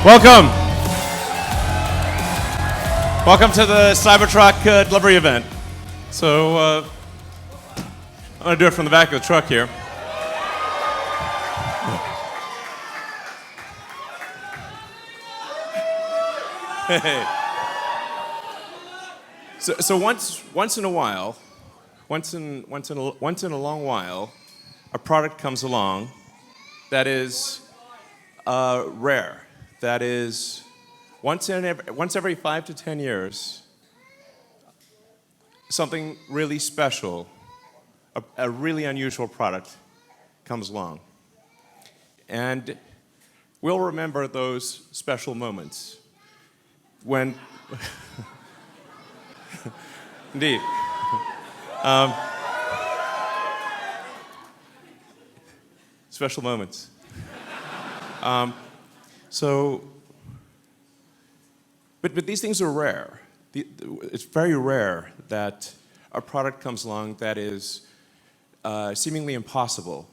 Welcome. Welcome to the Cybertruck delivery event. So I'm going to do it from the back of the truck here. Hey. So once in a while, once in a long while, a product comes along that is rare. That is once every 5 to 10 years, something really special, a really unusual product comes along. And we'll remember those special moments when, indeed, special moments. But these things are rare. It's very rare that a product comes along that is seemingly impossible,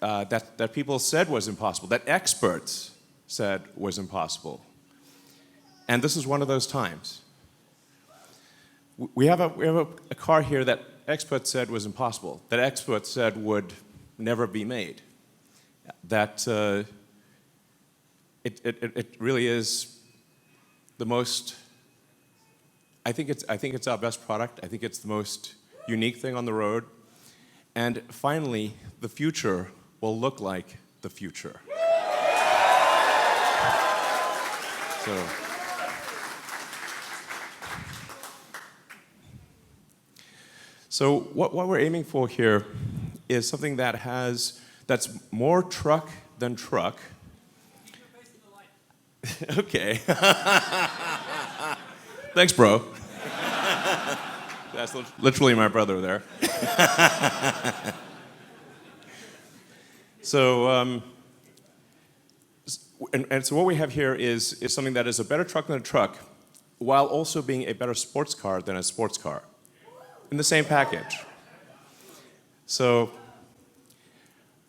that people said was impossible, that experts said was impossible. And this is one of those times. We have a car here that experts said was impossible, that experts said would never be made, that it really is the most. I think it's our best product. I think it's the most unique thing on the road. And finally, the future will look like the future. So what we're aiming for here is something that's more truck than truck. Okay. Thanks, bro. That's literally my brother there. So what we have here is something that is a better truck than a truck, while also being a better sports car than a sports car, in the same package. So,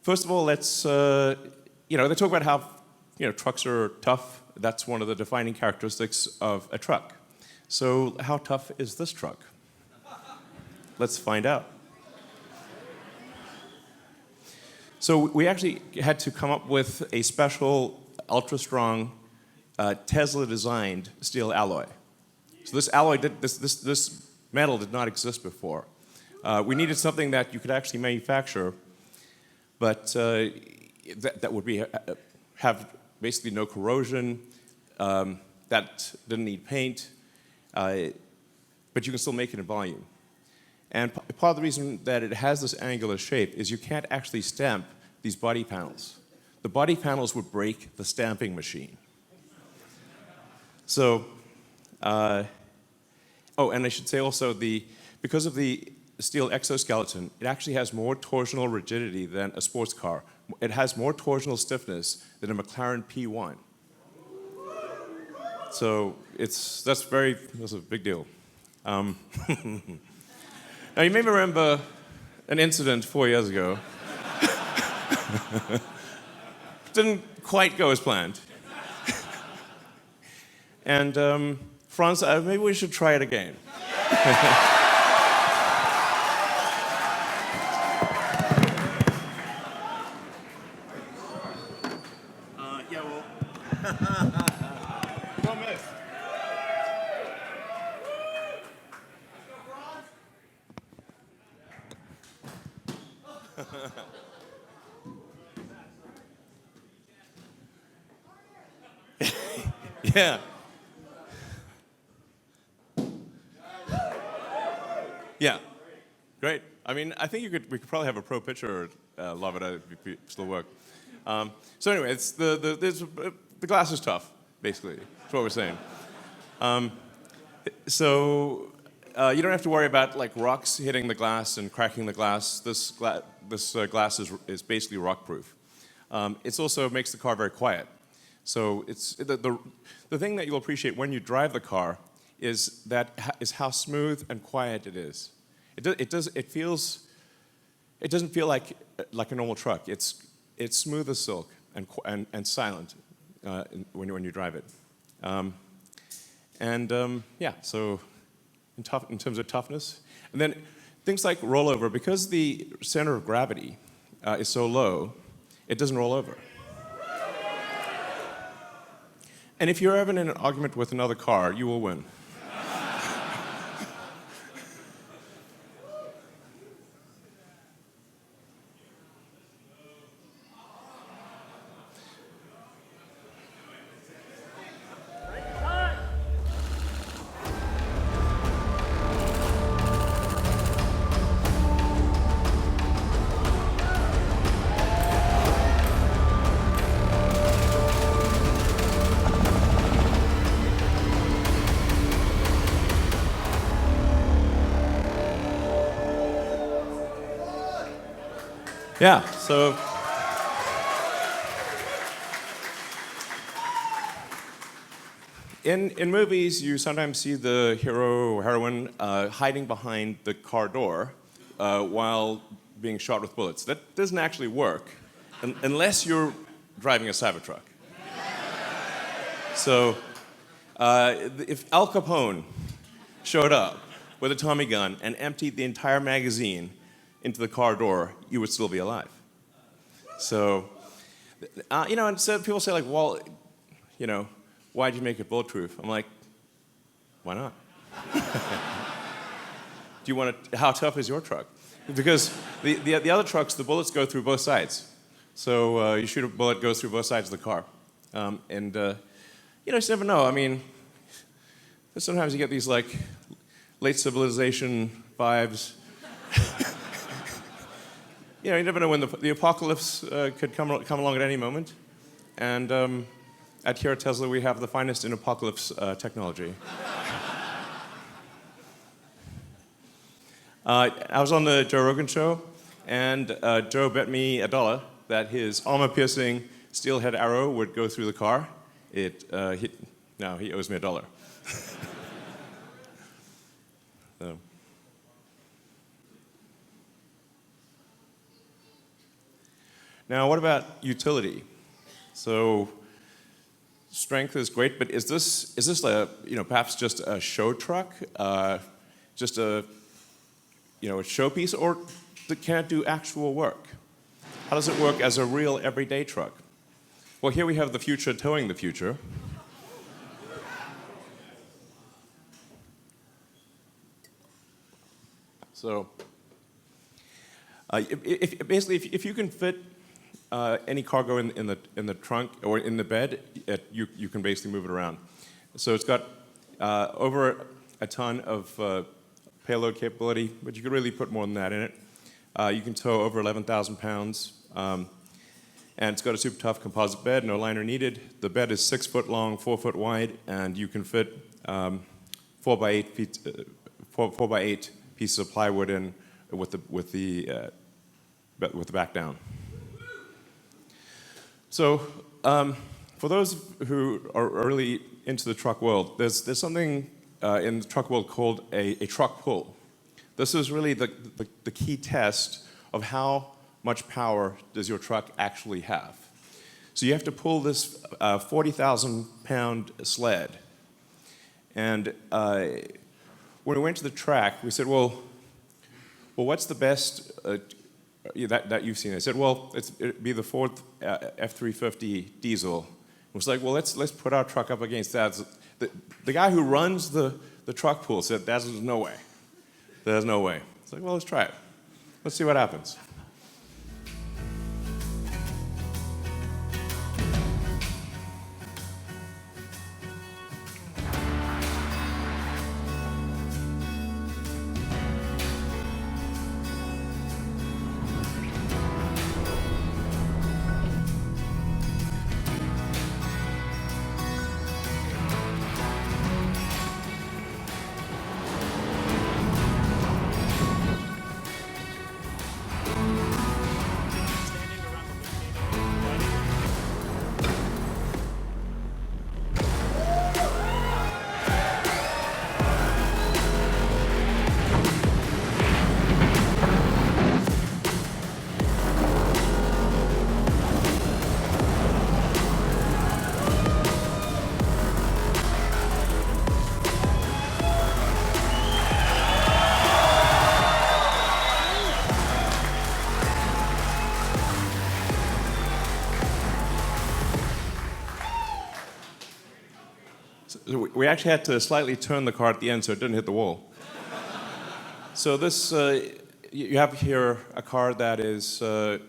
first of all, let's they talk about how trucks are tough. That's one of the defining characteristics of a truck. So, how tough is this truck? Let's find out. So we actually had to come up with a special, ultra-strong, Tesla-designed steel alloy. So this alloy, this metal did not exist before. We needed something that you could actually manufacture, but that would have basically no corrosion, that didn't need paint, but you can still make it in volume. And part of the reason that it has this angular shape is you can't actually stamp these body panels. The body panels would break the stamping machine. So, and I should say also, because of the steel exoskeleton, it actually has more torsional rigidity than a sports car. It has more torsional stiffness than a McLaren P1. So that's a big deal. Now, you may remember an incident 4 years ago. Didn't quite go as planned. And Franz, maybe we should try it again. Yeah, well. Don't miss. Yeah. Yeah. Great. I mean, I think we could probably have a pro picture of it if it still work. So anyway, the glass is tough, basically. That's what we're saying. So you don't have to worry about like rocks hitting the glass and cracking the glass. This glass is basically rock proof. It also makes the car very quiet. So it's the thing that you'll appreciate when you drive the car is how smooth and quiet it is. It doesn't feel like a normal truck. It's smooth as silk and silent. when you drive it. Yeah, so in terms of toughness. And then things like rollover, because the center of gravity is so low, it doesn't roll over. And if you're ever in an argument with another car, you will win. Yeah, so in movies, you sometimes see the hero or heroine hiding behind the car door while being shot with bullets. That doesn't actually work unless you're driving a cybertruck. So if Al Capone showed up with a Tommy gun and emptied the entire magazine into the car door, you would still be alive. So, and so people say, like, well, why'd you make it bulletproof? I'm like, why not? How tough is your truck? Because the other trucks, the bullets go through both sides. So you shoot a bullet, goes through both sides of the car. You just never know. I mean, sometimes you get these, like, late civilization vibes. You never know when the apocalypse could come along at any moment. And here at Tesla, we have the finest in apocalypse technology. I was on the Joe Rogan show, and Joe bet me $1 that his armor-piercing steelhead arrow would go through the car. He owes me $1. So. Now, what about utility? So, strength is great, but is this perhaps just a show truck, just a showpiece, or can it do actual work? How does it work as a real everyday truck? Well, here we have the future towing the future. So, if you can fit any cargo in the trunk or in the bed, you can basically move it around. So it's got over a ton of payload capability, but you could really put more than that in it. You can tow over 11,000 pounds, and it's got a super tough composite bed, no liner needed. The bed is 6 foot long, 4 foot wide, and you can fit 4 by 8 pieces of plywood in with the back down. So, for those who are really into the truck world, there's something in the truck world called a truck pull. This is really the key test of how much power does your truck actually have. So you have to pull this 40,000-pound sled. And when we went to the track, we said, well, what's the best that you've seen? I said, well, it'd be the Ford F-350 diesel. It was like, well, let's put our truck up against that. The guy who runs the truck pool said, there's no way. There's no way. It's like, well, let's try it. Let's see what happens. We actually had to slightly turn the car at the end so it didn't hit the wall. So this, you have here a car that is, bullet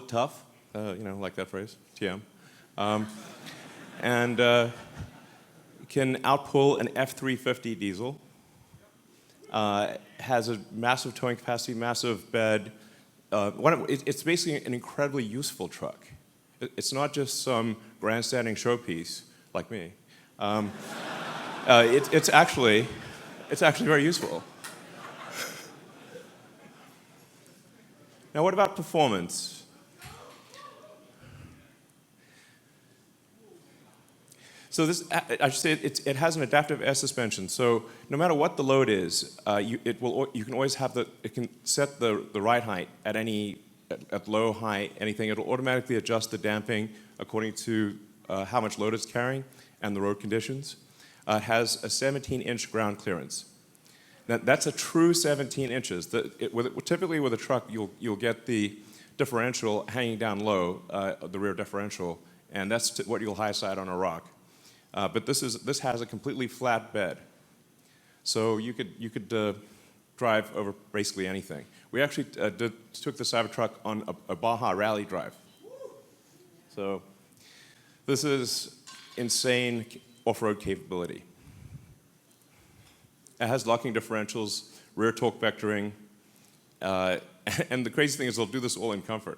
tough, like that phrase, TM, and can outpull an F350 diesel. Has a massive towing capacity, massive bed. It's basically an incredibly useful truck. It's not just some grandstanding showpiece like me. It's actually very useful. Now, what about performance? So this, I should say, it has an adaptive air suspension. So no matter what the load is, you can always have it can set the ride height at low, high, anything. It'll automatically adjust the damping according to how much load it's carrying and the road conditions. It has a 17-inch ground clearance. Now, that's a true 17 inches. Typically with a truck, you'll get the differential hanging down low, the rear differential, and that's what you'll high side on a rock. But this has a completely flat bed, so you could drive over basically anything. We actually took the Cybertruck on a Baja rally drive. So this is insane off-road capability. It has locking differentials, rear torque vectoring, and the crazy thing is they'll do this all in comfort.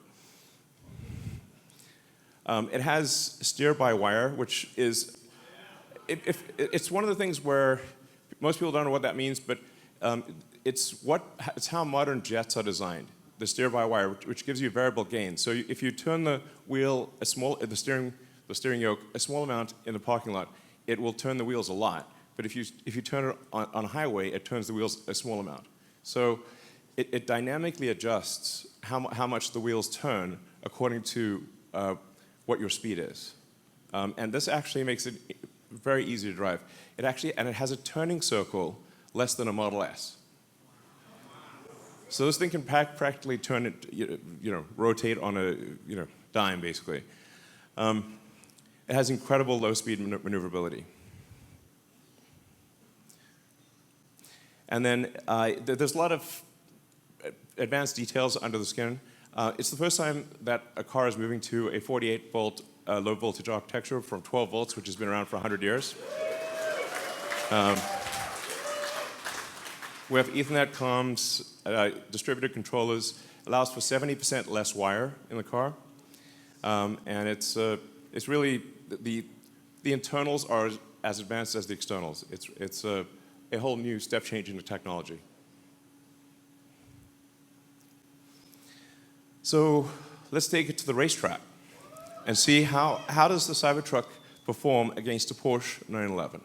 It has steer-by-wire, which is it's one of the things where most people don't know what that means, but it's how modern jets are designed. The steer-by-wire, which gives you variable gain. So if you turn the wheel the steering yoke a small amount in the parking lot, it will turn the wheels a lot. But if you turn it on a highway, it turns the wheels a small amount. So it dynamically adjusts how much the wheels turn according to what your speed is. And this actually makes it very easy to drive. And it has a turning circle less than a Model S. So this thing can practically turn it, rotate on a dime basically. It has incredible low-speed maneuverability. And then there's a lot of advanced details under the skin. It's the first time that a car is moving to a 48-volt low-voltage architecture from 12 volts, which has been around for 100 years. We have Ethernet comms, distributed controllers, allows for 70% less wire in the car. And it's really, the internals are as advanced as the externals. It's a whole new step change in the technology. So let's take it to the racetrack and see how does the Cybertruck perform against a Porsche 911.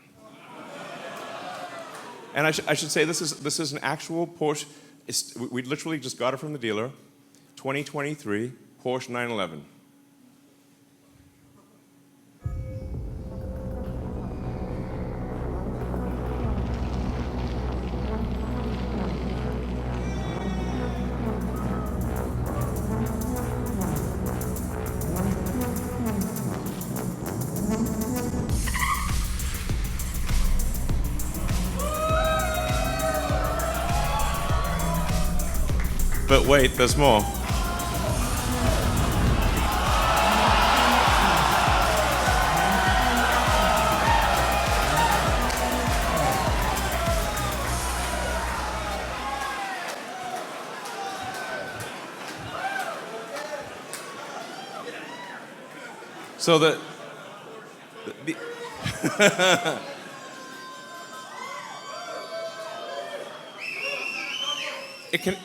And I should say this is an actual Porsche. We literally just got it from the dealer, 2023 Porsche 911. But wait, there's more. So the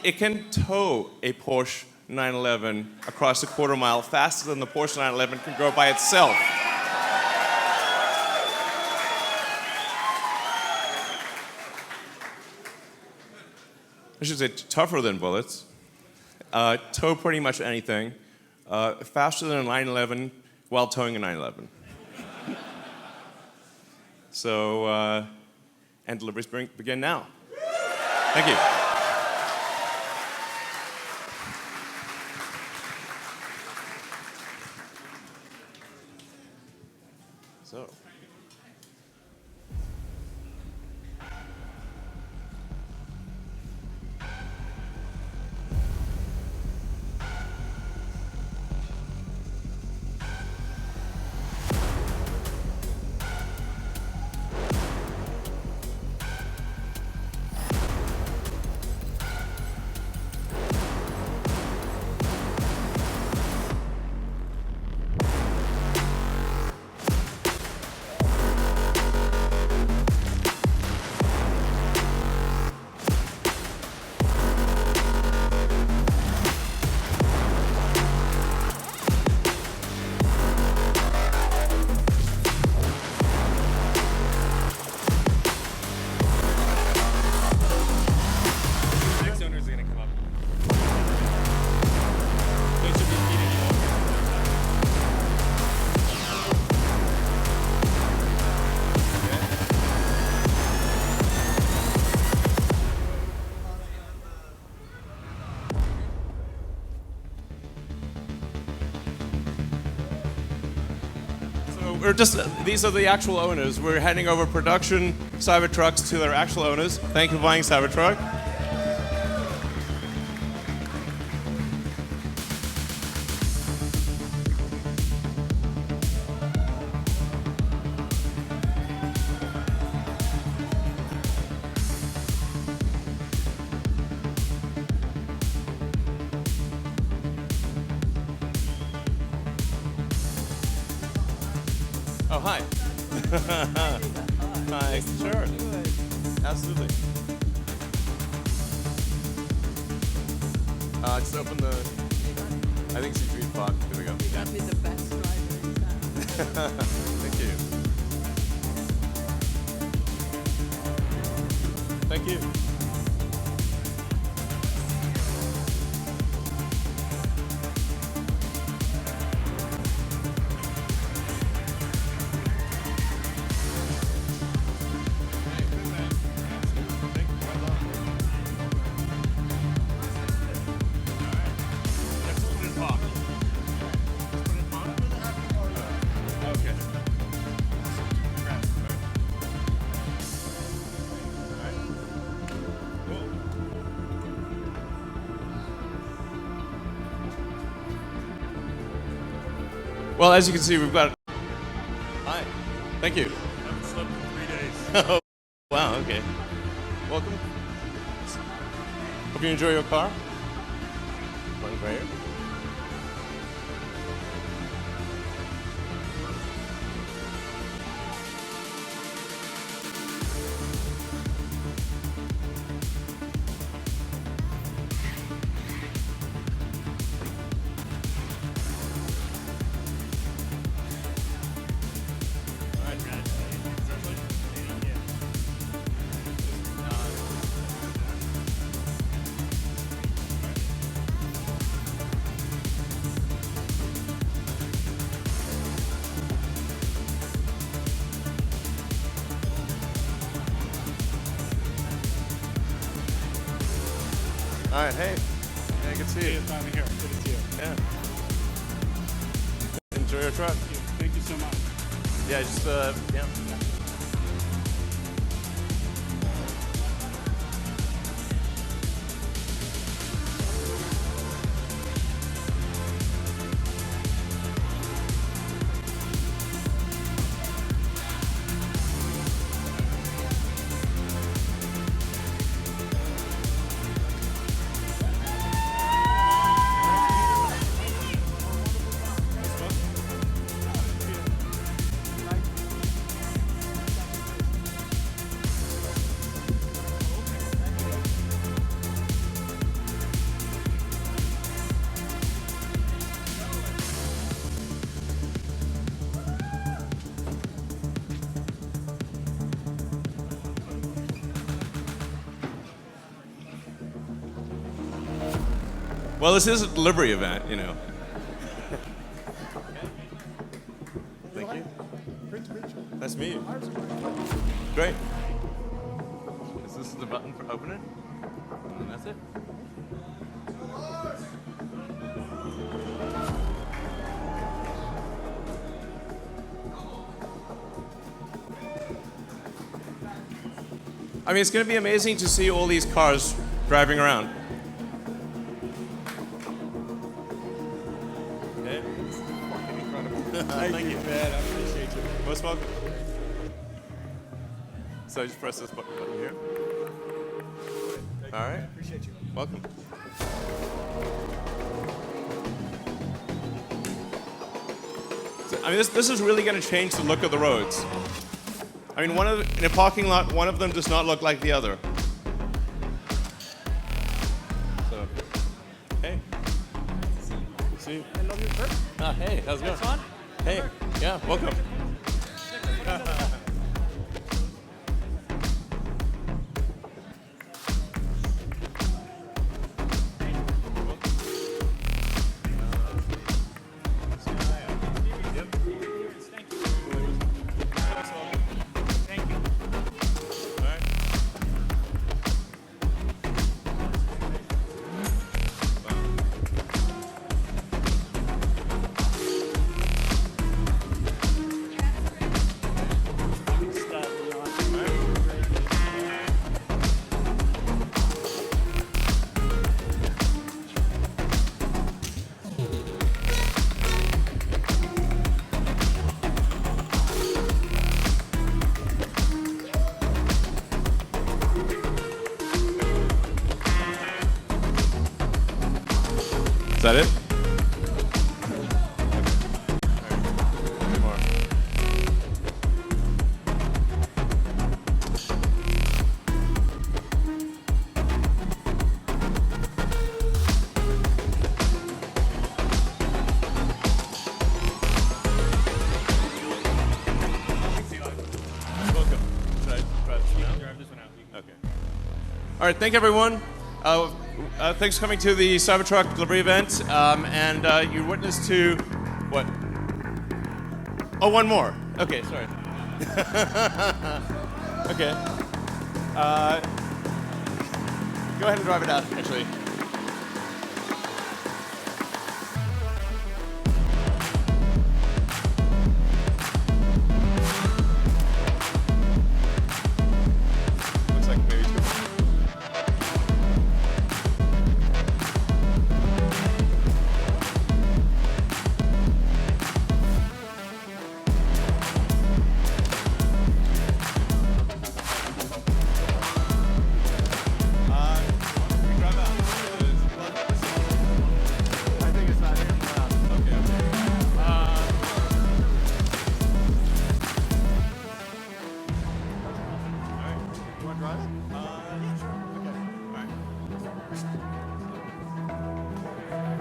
It can tow a Porsche 911 across a quarter mile faster than the Porsche 911 can go by itself. I should say tougher than bullets. Tow pretty much anything. Faster than a 911 while towing a 911. So, and deliveries begin now. Thank you. So. They should be heated up. These are the actual owners. We're handing over production Cybertrucks to their actual owners. Thank you for buying Cybertruck. Oh, hi. Hi. Sure. Absolutely. Just open the. I think it's Green Park. There we go. You got me the best driver in town. Thank you. Thank you. Well, as you can see, we've got. Hi. Thank you. I haven't slept in 3 days. Oh, wow. Okay. Welcome. Hope you enjoy your car. One right here. All right, hey. Yeah, good to see you. Finally here. Good to see you. Yeah. Enjoy your truck. Thank you so much. Yeah, just, yeah. Well, this is a delivery event, you know. Thank you. Nice to meet you. Great. Is this the button for opening? And that's it. I mean, it's going to be amazing to see all these cars driving around. Okay. It's fucking incredible. Thank you, man. I appreciate you. Most welcome. So I just press this button here. All right. Appreciate you. Welcome. So, I mean, this is really going to change the look of the roads. I mean, in a parking lot, one of them does not look like the other. So, hey. See you. I love you, Kurt. Hey, how's it going? Fun? Hey, yeah, welcome. that it? One more. Welcome. Should I try this now? Drive this one out. Okay. All right, thank you, everyone. Thanks for coming to the Cybertruck delivery event. And you're witness to what? Oh, one more. Okay, sorry. Okay. Go ahead and drive it out, actually. Looks like maybe two.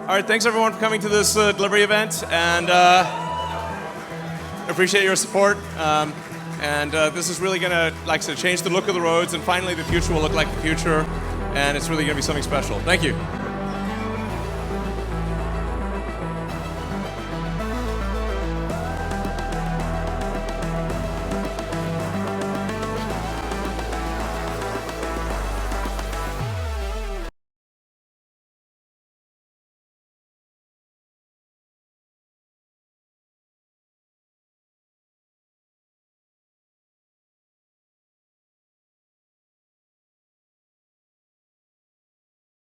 All right, thanks everyone for coming to this delivery event, and appreciate your support. This is really gonna, like I said, change the look of the roads, and finally the future will look like the future, and it's really gonna be something special. Thank you.